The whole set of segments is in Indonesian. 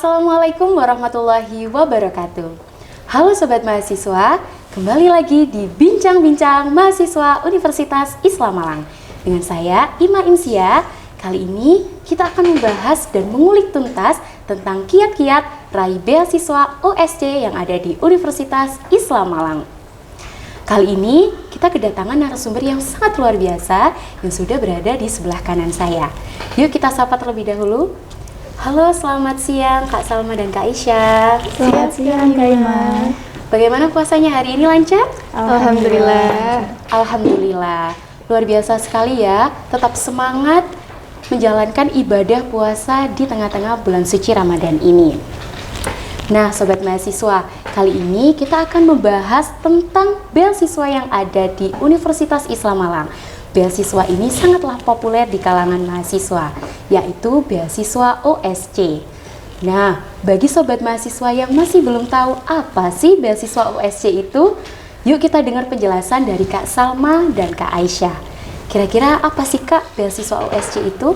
Assalamualaikum warahmatullahi wabarakatuh. Halo Sobat Mahasiswa, kembali lagi di Bincang-Bincang Mahasiswa Universitas Islam Malang. Dengan saya, Ima Imsia. Kali ini kita akan membahas dan mengulik tuntas tentang kiat-kiat raih beasiswa OSC yang ada di Universitas Islam Malang. Kali ini kita kedatangan narasumber yang sangat luar biasa yang sudah berada di sebelah kanan saya. Yuk kita sapa terlebih dahulu. Halo, selamat siang Kak Salma dan Kak Aisyah. Selamat siang Kak Ima. Bagaimana puasanya hari ini, lancar? Alhamdulillah. Alhamdulillah. Luar biasa sekali ya, tetap semangat menjalankan ibadah puasa di tengah-tengah bulan suci Ramadan ini. Nah, Sobat Mahasiswa, kali ini kita akan membahas tentang beasiswa yang ada di Universitas Islam Malang. Beasiswa ini sangatlah populer di kalangan mahasiswa, yaitu beasiswa OSC. Nah, bagi Sobat Mahasiswa yang masih belum tahu apa sih beasiswa OSC itu, yuk kita dengar penjelasan dari Kak Salma dan Kak Aisyah. Kira-kira apa sih Kak beasiswa OSC itu?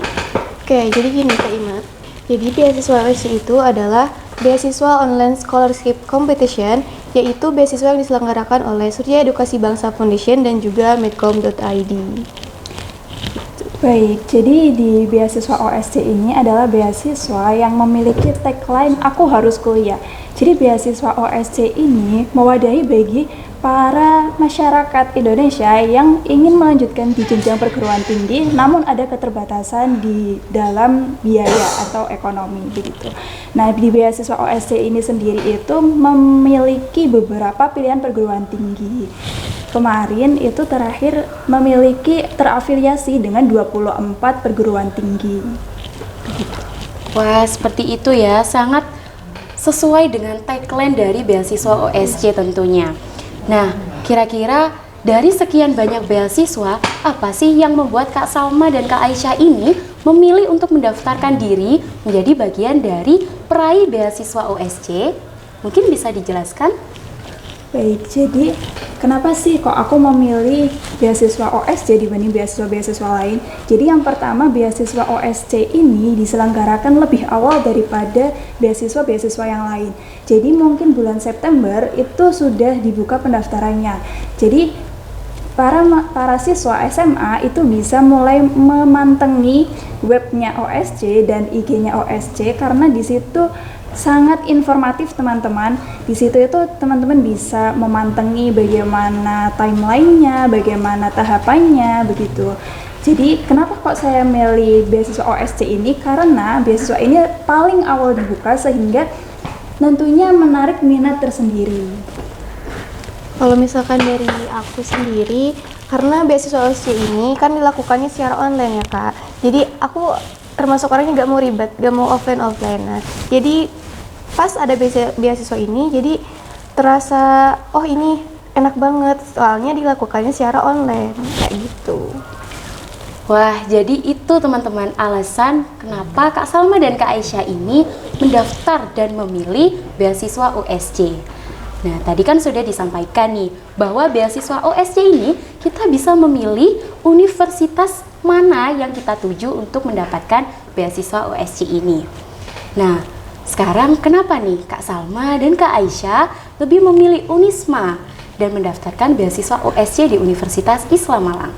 Oke, jadi gini Kak Ima. Jadi beasiswa OSC itu adalah beasiswa online scholarship competition, yaitu beasiswa yang diselenggarakan oleh Surya Edukasi Bangsa Foundation dan juga medcom.id. Baik, jadi di beasiswa OSC ini adalah beasiswa yang memiliki tagline "Aku harus kuliah". Jadi beasiswa OSC ini mewadahi bagi para masyarakat Indonesia yang ingin melanjutkan di jenjang perguruan tinggi, namun ada keterbatasan di dalam biaya atau ekonomi begitu. Nah, di beasiswa OSC ini sendiri itu memiliki beberapa pilihan perguruan tinggi. Kemarin itu terakhir memiliki terafiliasi dengan 24 perguruan tinggi. Begitu. Wah, seperti itu ya, sangat sesuai dengan tagline dari beasiswa OSC tentunya. Nah, kira-kira dari sekian banyak beasiswa, apa sih yang membuat Kak Salma dan Kak Aisyah ini memilih untuk mendaftarkan diri menjadi bagian dari peraih beasiswa OSC? Mungkin bisa dijelaskan? Baik, jadi kenapa sih kok aku memilih beasiswa OSC dibanding beasiswa-beasiswa lain? Jadi yang pertama, beasiswa OSC ini diselenggarakan lebih awal daripada beasiswa-beasiswa yang lain. Jadi mungkin bulan September itu sudah dibuka pendaftarannya. Jadi para siswa SMA itu bisa mulai memantengi webnya OSC dan IG-nya OSC karena di situ sangat informatif teman-teman. Di situ itu teman-teman bisa memantengi bagaimana timelinenya, bagaimana tahapannya begitu. Jadi kenapa kok saya milih beasiswa OSC ini? Karena beasiswa ini paling awal dibuka sehingga tentunya menarik minat tersendiri. Kalau misalkan dari aku sendiri, karena beasiswa OSC ini kan dilakukannya secara online ya Kak. Jadi aku termasuk orangnya gak mau ribet, gak mau offline. Nah, jadi pas ada beasiswa ini, jadi terasa oh ini enak banget, soalnya dilakukannya secara online kayak gitu. Wah, jadi itu teman-teman alasan kenapa Kak Salma dan Kak Aisyah ini mendaftar dan memilih beasiswa OSC. Nah, tadi kan sudah disampaikan nih bahwa beasiswa OSC ini kita bisa memilih universitas mana yang kita tuju untuk mendapatkan beasiswa OSC ini. Nah, sekarang kenapa nih Kak Salma dan Kak Aisyah lebih memilih Unisma dan mendaftarkan beasiswa OSC di Universitas Islam Malang?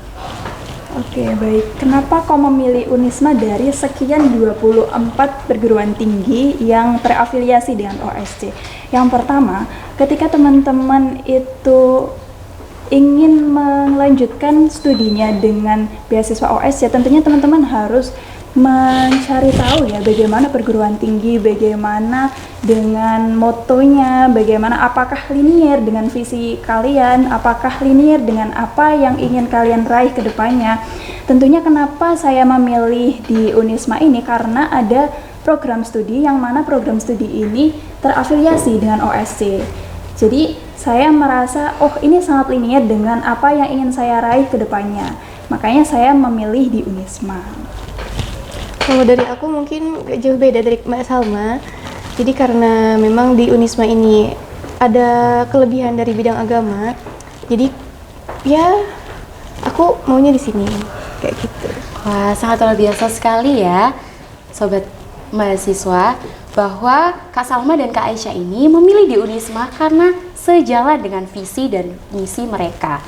Oke, baik. Kenapa kok memilih Unisma dari sekian 24 perguruan tinggi yang terafiliasi dengan OSC? Yang pertama, ketika teman-teman itu ingin melanjutkan studinya dengan beasiswa OSC, tentunya teman-teman harus mencari tahu ya bagaimana perguruan tinggi, bagaimana dengan motonya, bagaimana apakah linier dengan visi kalian, apakah linier dengan apa yang ingin kalian raih ke depannya. Tentunya kenapa saya memilih di Unisma ini karena ada program studi yang mana program studi ini terafiliasi dengan OSC. Jadi saya merasa oh ini sangat linier dengan apa yang ingin saya raih ke depannya. Makanya saya memilih di Unisma. Kalau dari aku mungkin gak jauh beda dari Mbak Salma. Jadi karena memang di Unisma ini ada kelebihan dari bidang agama, jadi ya aku maunya di sini kayak gitu. Wah, sangat luar biasa sekali ya Sobat Mahasiswa. bahwa Kak Salma dan Kak Aisyah ini memilih di Unisma karena sejalan dengan visi dan misi mereka.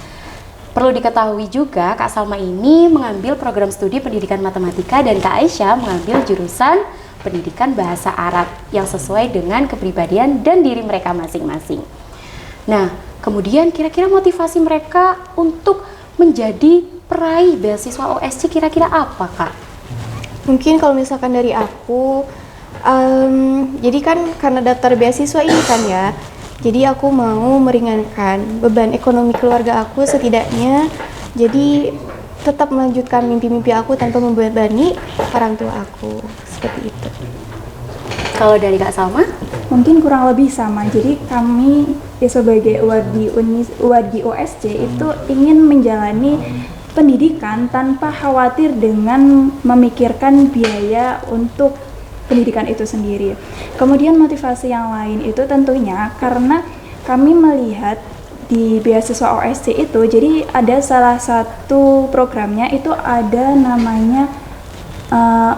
Perlu diketahui juga, Kak Salma ini mengambil program studi pendidikan matematika dan Kak Aisyah mengambil jurusan pendidikan bahasa Arab yang sesuai dengan kepribadian dan diri mereka masing-masing. Nah, kemudian kira-kira motivasi mereka untuk menjadi peraih beasiswa OSC kira-kira apa, Kak? Mungkin kalau misalkan dari aku, jadi kan karena daftar beasiswa ini kan ya, jadi aku mau meringankan beban ekonomi keluarga aku setidaknya, jadi tetap melanjutkan mimpi-mimpi aku tanpa membebani orang tua aku, seperti itu. Kalau dari Kak Salma? Mungkin kurang lebih sama. Jadi kami sebagai UAD OSC itu ingin menjalani pendidikan tanpa khawatir dengan memikirkan biaya untuk pendidikan itu sendiri. Kemudian motivasi yang lain itu tentunya karena kami melihat di beasiswa OSC itu, jadi ada salah satu programnya itu ada namanya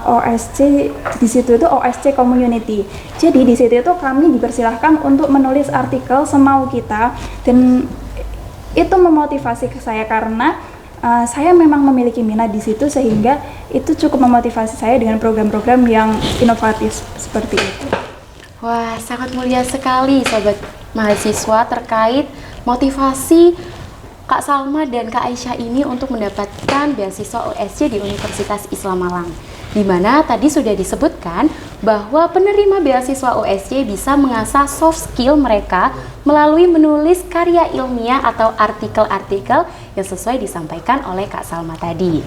OSC, di situ itu OSC Community. Jadi di situ itu kami dipersilahkan untuk menulis artikel semau kita, dan itu memotivasi saya karena saya memang memiliki minat di situ, sehingga itu cukup memotivasi saya dengan program-program yang inovatif seperti itu. Wah, sangat mulia sekali Sobat Mahasiswa terkait motivasi Kak Salma dan Kak Aisyah ini untuk mendapatkan beasiswa OSC di Universitas Islam Malang. Di mana tadi sudah disebutkan bahwa penerima beasiswa OSC bisa mengasah soft skill mereka melalui menulis karya ilmiah atau artikel-artikel yang sesuai disampaikan oleh Kak Salma tadi.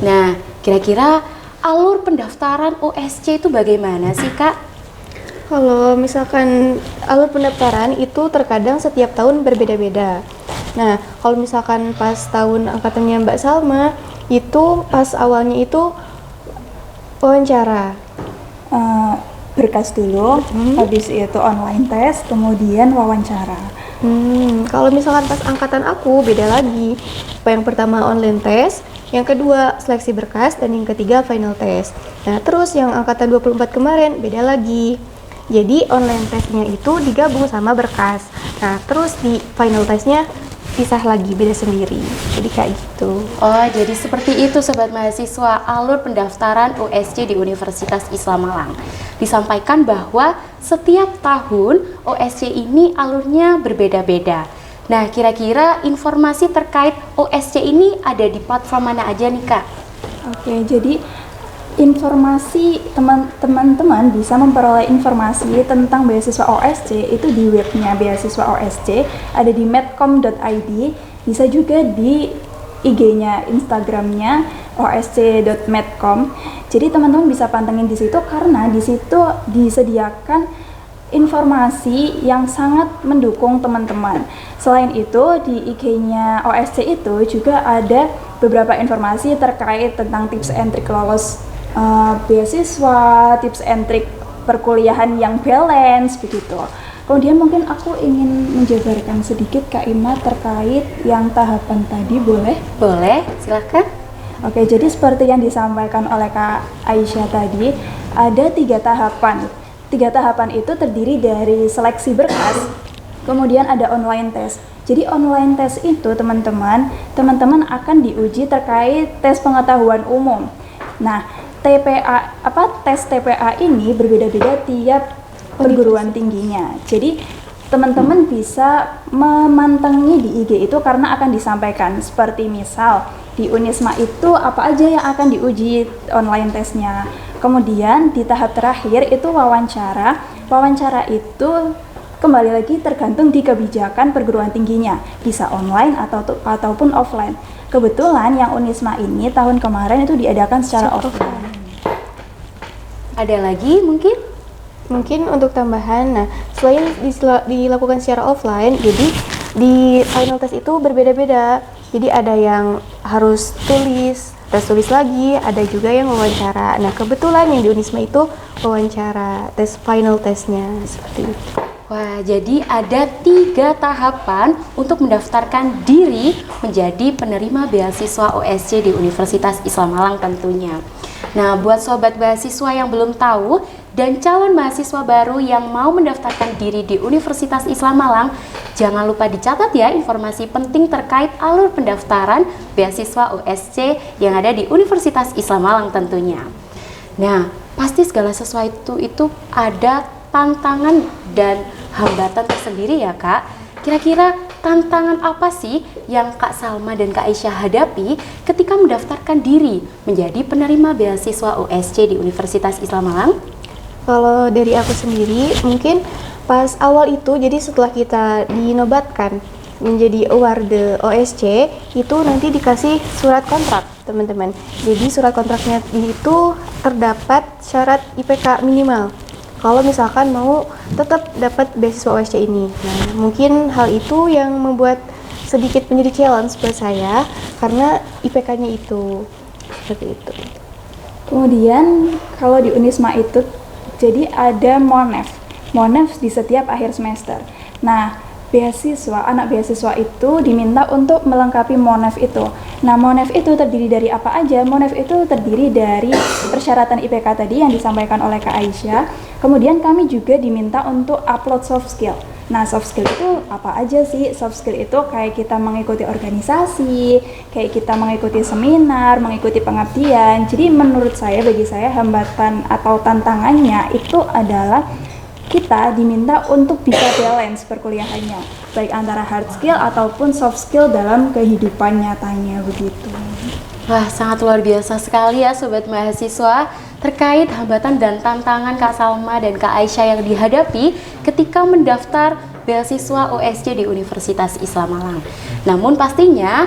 Nah, kira-kira alur pendaftaran OSC itu bagaimana sih, Kak? Kalau misalkan alur pendaftaran itu terkadang setiap tahun berbeda-beda. Nah, kalau misalkan pas tahun angkatannya Mbak Salma, itu pas awalnya itu wawancara. Berkas dulu, habis itu online test, kemudian wawancara. Kalau misalkan pas angkatan aku beda lagi. Yang pertama online test, yang kedua seleksi berkas, dan yang ketiga final test. Nah, terus yang angkatan 24 kemarin beda lagi. Jadi online testnya itu digabung sama berkas. Nah, terus di final testnya pisah lagi, beda sendiri. Jadi kayak gitu. Oh, jadi seperti itu Sobat Mahasiswa, alur pendaftaran OSC di Universitas Islam Malang. Disampaikan bahwa setiap tahun OSC ini alurnya berbeda-beda. Nah, kira-kira informasi terkait OSC ini ada di platform mana aja nih, Kak? Oke, jadi informasi teman-teman bisa memperoleh informasi tentang beasiswa OSC itu di webnya beasiswa OSC, ada di medcom.id, bisa juga di IG-nya, Instagramnya osc.medcom. Jadi teman-teman bisa pantengin di situ karena di situ disediakan informasi yang sangat mendukung teman-teman. Selain itu di IG-nya OSC itu juga ada beberapa informasi terkait tentang tips and trick lolos beasiswa, tips and trick perkuliahan yang balance begitu. Kemudian mungkin aku ingin menjabarkan sedikit Kak Ima terkait yang tahapan tadi, boleh? Boleh, silahkan. Oke, jadi seperti yang disampaikan oleh Kak Aisyah tadi, ada 3 tahapan. 3 tahapan itu terdiri dari seleksi berkas, kemudian ada online test. Jadi online test itu teman-teman akan diuji terkait tes pengetahuan umum. Nah, tes TPA ini berbeda-beda tiap perguruan tingginya. Jadi teman-teman bisa memantengi di IG itu karena akan disampaikan. Seperti misal di Unisma itu apa aja yang akan diuji online tesnya. Kemudian di tahap terakhir itu wawancara. Wawancara itu kembali lagi tergantung di kebijakan perguruan tingginya, bisa online ataupun offline. Kebetulan yang Unisma ini tahun kemarin itu diadakan secara offline. Ada lagi mungkin? Mungkin untuk tambahan, nah selain dilakukan secara offline, jadi di final test itu berbeda-beda. Jadi ada yang harus tes tulis lagi, ada juga yang wawancara. Nah kebetulan yang di Unisma itu wawancara, final testnya seperti itu. Wah, jadi ada 3 tahapan untuk mendaftarkan diri menjadi penerima beasiswa OSC di Universitas Islam Malang tentunya. Nah, buat sobat mahasiswa yang belum tahu, dan calon mahasiswa baru yang mau mendaftarkan diri di Universitas Islam Malang, jangan lupa dicatat ya informasi penting terkait alur pendaftaran beasiswa USC yang ada di Universitas Islam Malang tentunya. Nah, pasti segala sesuatu itu ada tantangan dan hambatan tersendiri ya Kak. Kira-kira tantangan apa sih yang Kak Salma dan Kak Aisyah hadapi ketika mendaftarkan diri menjadi penerima beasiswa USC di Universitas Islam Malang? Kalau dari aku sendiri, mungkin pas awal itu, jadi setelah kita dinobatkan menjadi award OSC, itu nanti dikasih surat kontrak, teman-teman. Jadi surat kontraknya itu terdapat syarat IPK minimal. Kalau misalkan mau tetap dapat beasiswa OSC ini. Nah, mungkin hal itu yang membuat sedikit menjadi challenge buat saya, karena IPK-nya itu. Seperti itu. Kemudian kalau di Unisma itu jadi ada Monef di setiap akhir semester. Nah, anak beasiswa itu diminta untuk melengkapi Monef itu. Nah, Monef itu terdiri dari apa aja? Monef itu terdiri dari persyaratan IPK tadi yang disampaikan oleh Kak Aisyah. Kemudian kami juga diminta untuk upload soft skill. Nah, soft skill itu apa aja sih? Soft skill itu kayak kita mengikuti organisasi, kayak kita mengikuti seminar, mengikuti pengabdian. Jadi bagi saya hambatan atau tantangannya itu adalah kita diminta untuk bisa balance perkuliahannya, baik antara hard skill ataupun soft skill dalam kehidupan nyatanya begitu. Wah, sangat luar biasa sekali ya Sobat Mahasiswa terkait hambatan dan tantangan Kak Salma dan Kak Aisyah yang dihadapi ketika mendaftar beasiswa USC di Universitas Islam Malang. Namun pastinya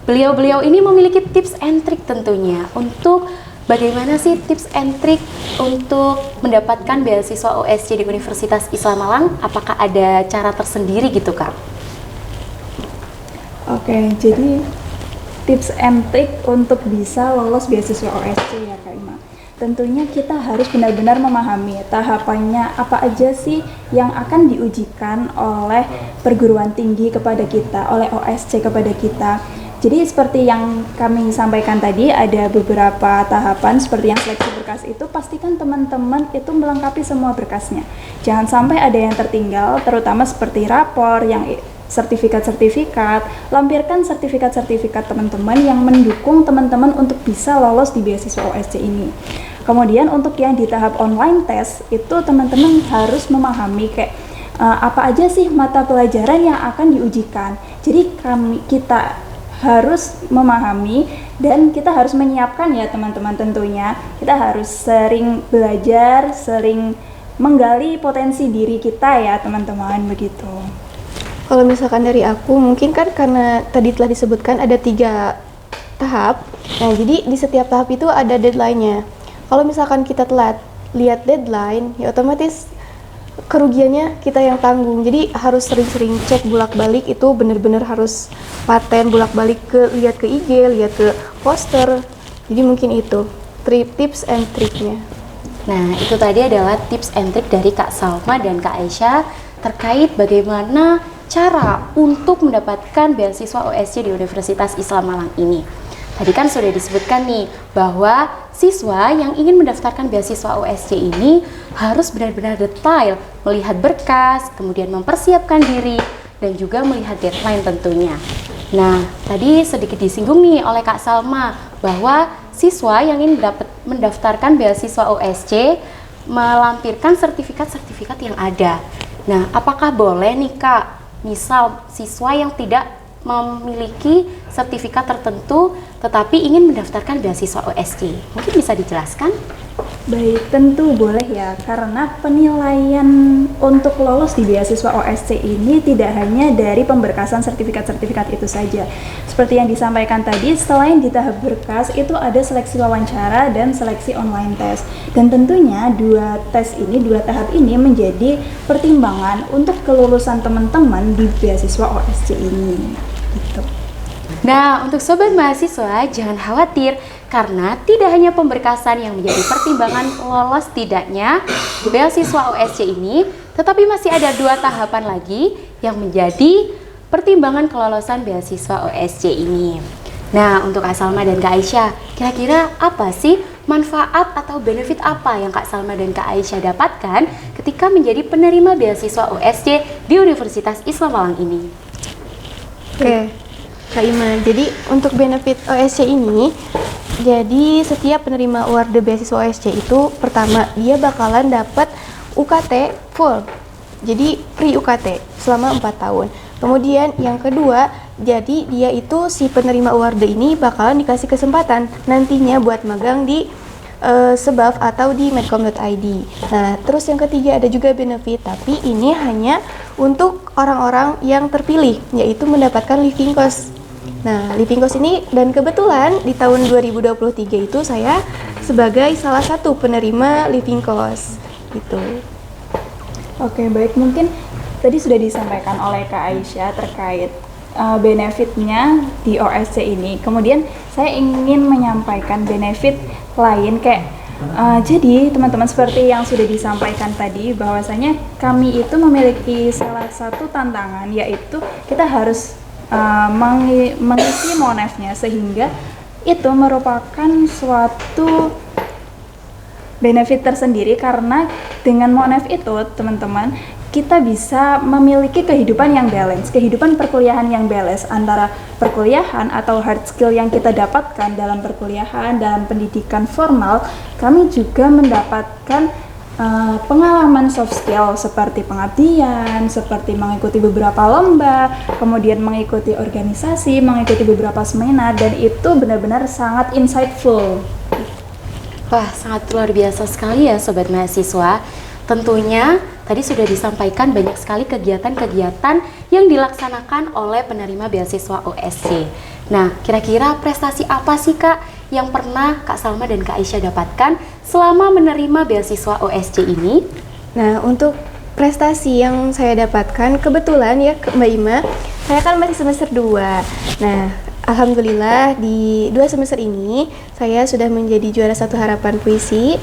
beliau-beliau ini memiliki tips and trick tentunya untuk bagaimana sih tips and trick untuk mendapatkan beasiswa USC di Universitas Islam Malang? Apakah ada cara tersendiri gitu Kak? Oke, jadi tips and trick untuk bisa lolos beasiswa OSC ya Kak Ima. Tentunya kita harus benar-benar memahami tahapannya apa aja sih yang akan diujikan oleh perguruan tinggi kepada kita, oleh OSC kepada kita. Jadi seperti yang kami sampaikan tadi, ada beberapa tahapan seperti yang seleksi berkas itu, pastikan teman-teman itu melengkapi semua berkasnya. Jangan sampai ada yang tertinggal, terutama seperti rapor, yang sertifikat-sertifikat, lampirkan sertifikat-sertifikat teman-teman yang mendukung teman-teman untuk bisa lolos di beasiswa OSC ini. Kemudian untuk yang di tahap online test, itu teman-teman harus memahami kayak apa aja sih mata pelajaran yang akan diujikan. Jadi kita harus memahami dan kita harus menyiapkan ya teman-teman tentunya. Kita harus sering belajar, sering menggali potensi diri kita ya teman-teman begitu. Kalau misalkan dari aku, mungkin kan karena tadi telah disebutkan ada 3 tahap. Nah, jadi di setiap tahap itu ada deadline-nya. Kalau misalkan kita telat lihat deadline, ya otomatis kerugiannya kita yang tanggung. Jadi harus sering-sering cek bolak-balik, itu benar-benar harus paten bolak-balik lihat ke IG, lihat ke poster. Jadi mungkin itu tips and triknya. Nah, itu tadi adalah tips and trik dari Kak Salma dan Kak Aisyah terkait bagaimana cara untuk mendapatkan beasiswa OSC di Universitas Islam Malang ini. Tadi kan sudah disebutkan nih bahwa siswa yang ingin mendaftarkan beasiswa OSC ini harus benar-benar detail melihat berkas, kemudian mempersiapkan diri, dan juga melihat deadline tentunya. Nah, tadi sedikit disinggung nih oleh Kak Salma bahwa siswa yang ingin mendaftarkan beasiswa OSC melampirkan sertifikat-sertifikat yang ada. Nah, apakah boleh nih Kak, misal siswa yang tidak memiliki sertifikat tertentu tetapi ingin mendaftarkan beasiswa OSC, mungkin bisa dijelaskan? Baik, tentu boleh ya, karena penilaian untuk lolos di beasiswa OSC ini tidak hanya dari pemberkasan sertifikat-sertifikat itu saja. Seperti yang disampaikan tadi, selain di tahap berkas, itu ada seleksi wawancara dan seleksi online test. Dan tentunya dua tahap ini menjadi pertimbangan untuk kelulusan teman-teman di beasiswa OSC ini. Gitu. Nah, untuk Sobat Mahasiswa, jangan khawatir karena tidak hanya pemberkasan yang menjadi pertimbangan lolos tidaknya beasiswa OSC ini, tetapi masih ada 2 tahapan lagi yang menjadi pertimbangan kelolosan beasiswa OSC ini. Nah, untuk Kak Salma dan Kak Aisyah, kira-kira apa sih manfaat atau benefit apa yang Kak Salma dan Kak Aisyah dapatkan ketika menjadi penerima beasiswa USC di Universitas Islam Malang ini? Oke, Kak Ima. Jadi untuk benefit OSC ini, jadi setiap penerima award beasiswa OSC itu pertama dia bakalan dapat UKT full. Jadi free UKT selama 4 tahun. Kemudian yang kedua, jadi dia itu si penerima award ini bakalan dikasih kesempatan nantinya buat magang di Sebaf atau di medcom.id. Nah, terus yang ketiga ada juga benefit, tapi ini hanya untuk orang-orang yang terpilih, yaitu mendapatkan living cost. Nah, living cost ini, dan kebetulan di tahun 2023 itu saya sebagai salah satu penerima living cost gitu. Oke, baik. Mungkin tadi sudah disampaikan oleh Kak Aisyah terkait benefitnya di OSC ini. Kemudian saya ingin menyampaikan benefit lain kayak jadi teman-teman seperti yang sudah disampaikan tadi bahwasanya kami itu memiliki salah satu tantangan, yaitu kita harus mengisi monefnya, sehingga itu merupakan suatu benefit tersendiri karena dengan monef itu teman-teman kita bisa memiliki kehidupan yang balance, kehidupan perkuliahan yang balance antara perkuliahan atau hard skill yang kita dapatkan dalam perkuliahan, dalam pendidikan formal. Kami juga mendapatkan pengalaman soft skill seperti pengabdian, seperti mengikuti beberapa lomba, kemudian mengikuti organisasi, mengikuti beberapa seminar, dan itu benar-benar sangat insightful. Wah, sangat luar biasa sekali ya Sobat Mahasiswa. Tentunya tadi sudah disampaikan banyak sekali kegiatan-kegiatan yang dilaksanakan oleh penerima beasiswa OSC. Nah, kira-kira prestasi apa sih Kak yang pernah Kak Salma dan Kak Aisyah dapatkan selama menerima beasiswa OSC ini? Nah, untuk prestasi yang saya dapatkan, kebetulan ya Mbak Ima, saya kan masih semester 2. Nah, alhamdulillah di 2 semester ini saya sudah menjadi juara 1 harapan puisi.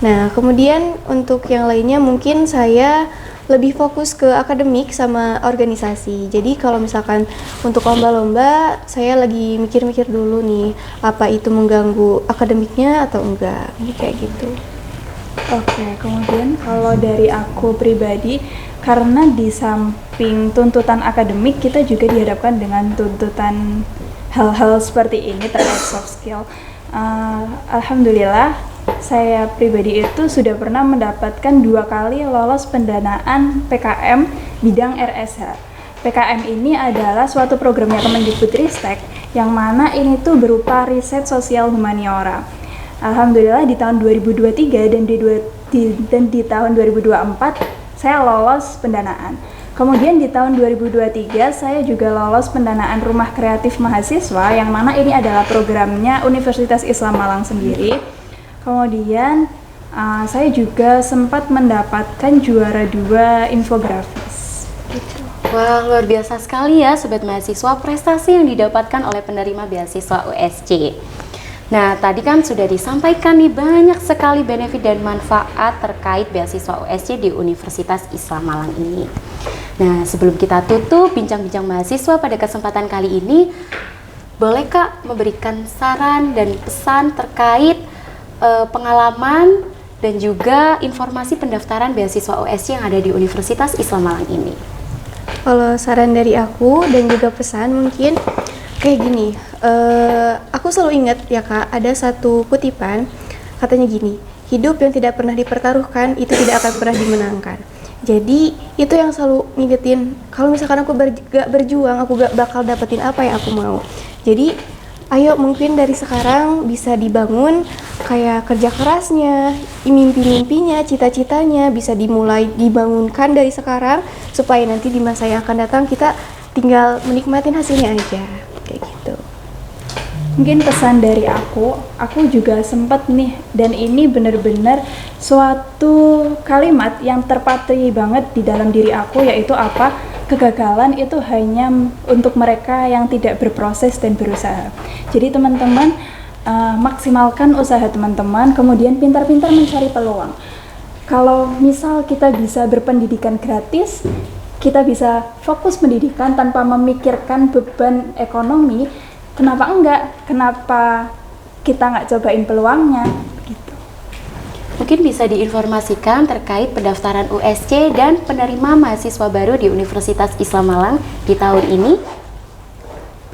Nah, kemudian untuk yang lainnya mungkin saya lebih fokus ke akademik sama organisasi. Jadi kalau misalkan untuk lomba-lomba, saya lagi mikir-mikir dulu nih, apa itu mengganggu akademiknya atau enggak, kayak gitu. Oke, kemudian kalau dari aku pribadi, karena di samping tuntutan akademik, kita juga dihadapkan dengan tuntutan hal-hal seperti ini terkait soft skill. Alhamdulillah, saya pribadi itu sudah pernah mendapatkan 2 kali lolos pendanaan PKM bidang RSH. PKM ini adalah suatu programnya Kemendikbudristek yang mana ini tuh berupa riset sosial humaniora. Alhamdulillah di tahun 2023 dan di tahun 2024 saya lolos pendanaan. Kemudian di tahun 2023 saya juga lolos pendanaan Rumah Kreatif Mahasiswa yang mana ini adalah programnya Universitas Islam Malang sendiri. Kemudian saya juga sempat mendapatkan juara 2 infografis. Gitu. Wah, luar biasa sekali ya Sobat Mahasiswa prestasi yang didapatkan oleh penerima beasiswa USC. Nah, tadi kan sudah disampaikan nih banyak sekali benefit dan manfaat terkait beasiswa USC di Universitas Islam Malang ini. Nah, sebelum kita tutup bincang-bincang mahasiswa pada kesempatan kali ini, boleh Kak memberikan saran dan pesan terkait pengalaman dan juga informasi pendaftaran beasiswa USC yang ada di Universitas Islam Malang ini? Kalau saran dari aku dan juga pesan mungkin kayak gini, aku selalu ingat ya Kak, ada satu kutipan katanya gini, hidup yang tidak pernah dipertaruhkan itu tidak akan pernah dimenangkan. Jadi itu yang selalu ngingetin, kalau misalkan aku gak berjuang, aku gak bakal dapetin apa yang aku mau. Jadi ayo mungkin dari sekarang bisa dibangun kayak kerja kerasnya, mimpi-mimpinya, cita-citanya bisa dimulai dibangunkan dari sekarang supaya nanti di masa yang akan datang kita tinggal menikmatin hasilnya aja, kayak gitu. Mungkin pesan dari aku juga sempat nih, dan ini benar-benar suatu kalimat yang terpatri banget di dalam diri aku, yaitu apa? Kegagalan itu hanya untuk mereka yang tidak berproses dan berusaha. Jadi teman-teman, maksimalkan usaha teman-teman, kemudian pintar-pintar mencari peluang. Kalau misal kita bisa berpendidikan gratis, kita bisa fokus pendidikan tanpa memikirkan beban ekonomi, kenapa enggak? Kenapa kita nggak cobain peluangnya? Mungkin bisa diinformasikan terkait pendaftaran USC dan penerima mahasiswa baru di Universitas Islam Malang di tahun ini?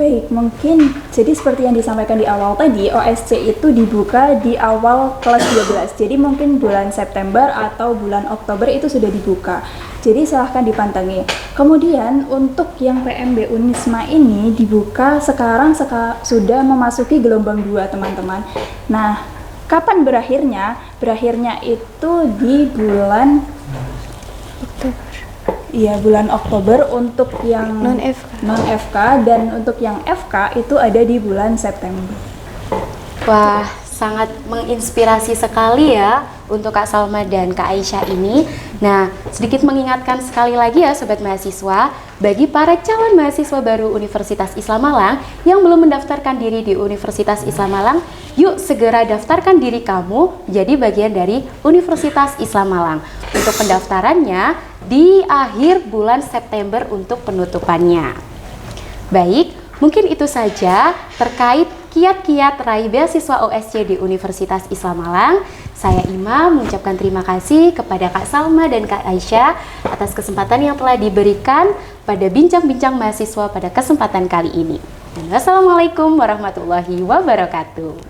Baik, mungkin jadi seperti yang disampaikan di awal tadi, OSC itu dibuka di awal kelas 12. Jadi mungkin bulan September atau bulan Oktober itu sudah dibuka. Jadi silahkan dipantengin. Kemudian untuk yang PMB Unisma ini dibuka sekarang sudah memasuki gelombang 2, teman-teman. Nah, kapan berakhirnya? Berakhirnya itu di bulan bulan Oktober untuk yang non-FK dan untuk yang FK itu ada di bulan September. Wah, sangat menginspirasi sekali ya untuk Kak Salma dan Kak Aisyah ini. Nah, sedikit mengingatkan sekali lagi ya Sobat Mahasiswa, bagi para calon mahasiswa baru Universitas Islam Malang yang belum mendaftarkan diri di Universitas Islam Malang, yuk segera daftarkan diri kamu jadi bagian dari Universitas Islam Malang. Untuk pendaftarannya di akhir bulan September untuk penutupannya. Baik, mungkin itu saja terkait kiat-kiat raih beasiswa OSC di Universitas Islam Malang. Saya Ima mengucapkan terima kasih kepada Kak Salma dan Kak Aisyah atas kesempatan yang telah diberikan pada bincang-bincang mahasiswa pada kesempatan kali ini. Dan wassalamualaikum warahmatullahi wabarakatuh.